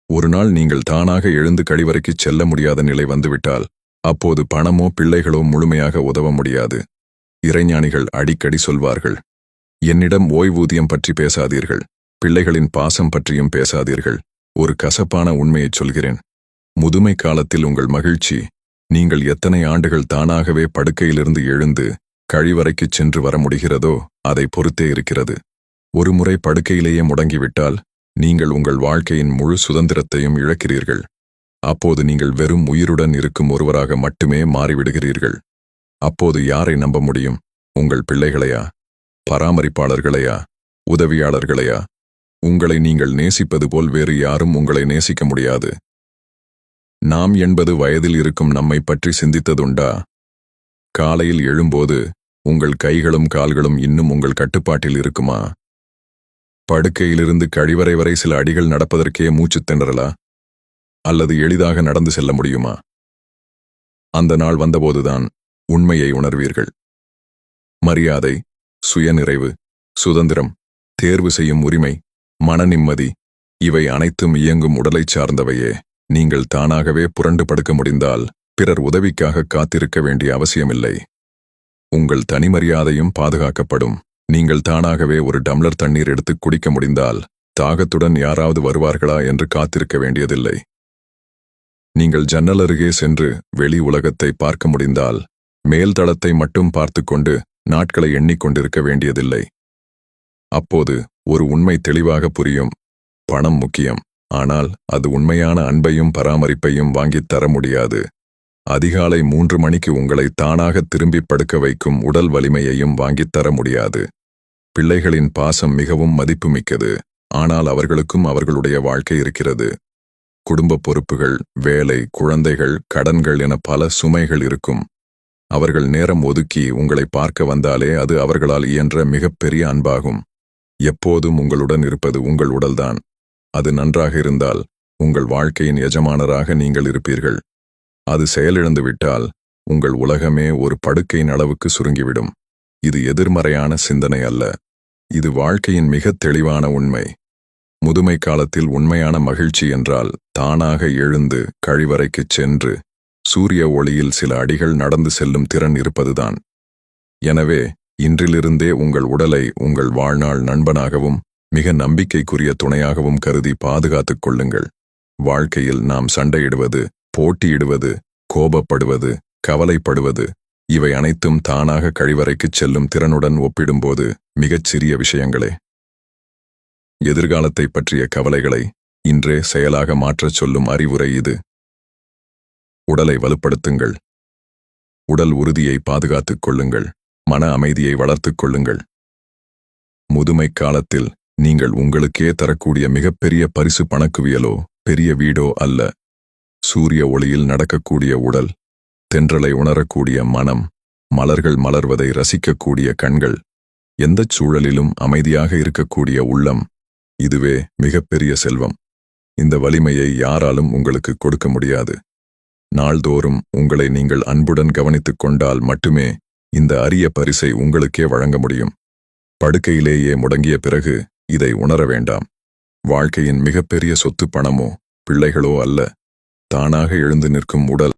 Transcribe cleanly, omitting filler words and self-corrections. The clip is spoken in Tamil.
ஒரு நாள் நீங்கள் தானாக எழுந்து கழிவறைக்குச் செல்ல முடியாத நிலை வந்துவிட்டால், அப்போது பணமோ பிள்ளைகளோ முழுமையாக உதவ முடியாது. இறைஞானிகள் அடிக்கடி சொல்வார்கள், என்னிடம் ஓய்வூதியம் பற்றி பேசாதீர்கள், பிள்ளைகளின் பாசம் பற்றியும் பேசாதீர்கள். ஒரு கசப்பான உண்மையைச் சொல்கிறேன். முதுமை காலத்தில் உங்கள் மகிழ்ச்சி, நீங்கள் எத்தனை ஆண்டுகள் தானாகவே படுக்கையிலிருந்து எழுந்து கழிவறைக்குச் சென்று வர முடிகிறதோ அதை பொறுத்தே இருக்கிறது. ஒருமுறை படுக்கையிலேயே முடங்கிவிட்டால் நீங்கள் உங்கள் வாழ்க்கையின் முழு சுதந்திரத்தையும் இழக்கிறீர்கள். அப்போது நீங்கள் வெறும் உயிருடன் இருக்கும் ஒருவராக மட்டுமே மாறிவிடுகிறீர்கள். அப்போது யாரை நம்ப முடியும்? உங்கள் பிள்ளைகளையா? பராமரிப்பாளர்களையா? உதவியாளர்களையா? உங்களை நீங்கள் நேசிப்பது போல் வேறு யாரும் உங்களை நேசிக்க முடியாது. நாம் 80 வயதில் இருக்கும் நம்மை பற்றி சிந்தித்ததுண்டா? காலையில் எழும்போது உங்கள் கைகளும் கால்களும் இன்னும் உங்கள் கட்டுப்பாட்டில் இருக்குமா? படுக்கையிலிருந்து கழிவறை வரை சில அடிகள் நடப்பதற்கே மூச்சுத் திணறலா? அல்லது எளிதாக நடந்து செல்ல முடியுமா? அந்த நாள் வந்தபோதுதான் உண்மையை உணர்வீர்கள். மரியாதை, சுயநிறைவு, சுதந்திரம், தேர்வு செய்யும் உரிமை, மன நிம்மதி, இவை அனைத்தும் இயங்கும் உடலைச் சார்ந்தவையே. நீங்கள் தானாகவே புரண்டு படுக்க முடிந்தால் பிறர் உதவிக்காக காத்திருக்க வேண்டிய அவசியமில்லை. உங்கள் தனிமரியாதையும் பாதுகாக்கப்படும். நீங்கள் தானாகவே ஒரு டம்ளர் தண்ணீர் எடுத்து குடிக்க முடிந்தால் தாகத்துடன் யாராவது வருவார்களா என்று காத்திருக்க வேண்டியதில்லை. நீங்கள் ஜன்னல் அருகே சென்று வெளி உலகத்தை பார்க்க முடிந்தால் மேல்தளத்தை மட்டும் பார்த்துக்கொண்டு நாட்களை எண்ணிக்கொண்டிருக்க வேண்டியதில்லை. அப்போது ஒரு உண்மை தெளிவாக புரியும். பணம் முக்கியம், ஆனால் அது உண்மையான அன்பையும் பராமரிப்பையும் வாங்கித் தர முடியாது. அதிகாலை 3 மணிக்கு உங்களை தானாக திரும்பி படுக்க வைக்கும் உடல் வலிமையையும் வாங்கித் தர முடியாது. பிள்ளைகளின் பாசம் மிகவும் மதிப்புமிக்கது, ஆனால் அவர்களுக்கும் அவர்களுடைய வாழ்க்கை இருக்கிறது. குடும்ப பொறுப்புகள், வேலை, குழந்தைகள், கடன்கள் என பல சுமைகள் இருக்கும். அவர்கள் நேரம் ஒதுக்கி உங்களை பார்க்க வந்தாலே அது அவர்களால் இயன்ற மிகப்பெரிய அன்பாகும். எப்போதும் உங்களுடன் இருப்பது உங்கள் உடல்தான். அது நன்றாக இருந்தால் உங்கள் வாழ்க்கையின் எஜமானராக நீங்கள் இருப்பீர்கள். அது செயலிழந்துவிட்டால் உங்கள் உலகமே ஒரு படுக்கையின் அளவுக்கு சுருங்கிவிடும். இது எதிர்மறையான சிந்தனை அல்ல, இது வாழ்க்கையின் மிகத் தெளிவான உண்மை. முதுமை காலத்தில் உண்மையான மகிழ்ச்சி என்றால் தானாக எழுந்து கழிவறைக்குச் சென்று சூரிய ஒளியில் சில அடிகள் நடந்து செல்லும் திறன் இருப்பதுதான். எனவே இன்றிலிருந்தே உங்கள் உடலை உங்கள் வாழ்நாள் நண்பனாகவும் மிக நம்பிக்கைக்குரிய துணையாகவும் கருதி பாதுகாத்துக் கொள்ளுங்கள். வாழ்க்கையில் நாம் சண்டையிடுவது, போட்டியிடுவது, கோபப்படுவது, கவலைப்படுவது, இவை அனைத்தும் தானாக கழிவறைக்குச் செல்லும் திறனுடன் ஒப்பிடும்போது மிகச் சிறிய விஷயங்களே. எதிர்காலத்தை பற்றிய கவலைகளை இன்றே செயலாக மாற்றச் சொல்லும் அறிவுரை இது. உடலை வலுப்படுத்துங்கள். உடல் உறுதியை பாதுகாத்துக் கொள்ளுங்கள். மன அமைதியை வளர்த்துக் கொள்ளுங்கள். முதுமை காலத்தில் நீங்கள் உங்களுக்கே தரக்கூடிய மிகப்பெரிய பரிசு பணக்குவியலோ பெரிய வீடோ அல்ல. சூரிய ஒளியில் நடக்கக்கூடிய உடல், தென்றலை உணரக்கூடிய மனம், மலர்கள் மலர்வதை ரசிக்கக்கூடிய கண்கள், எந்தச் சூழலிலும் அமைதியாக இருக்கக்கூடிய உள்ளம், இதுவே மிகப்பெரிய செல்வம். இந்த வலிமையை யாராலும் உங்களுக்கு கொடுக்க முடியாது. நாள்தோறும் உங்களை நீங்கள் அன்புடன் கவனித்துக் கொண்டால் மட்டுமே இந்த அரிய பரிசை உங்களுக்கே வழங்க முடியும். படுக்கையிலேயே முடங்கிய பிறகு இதை உணர வேண்டாம். வாழ்க்கையின் மிகப்பெரிய சொத்து பணமோ பிள்ளைகளோ அல்ல, தானாக எழுந்து நிற்கும் உடல்.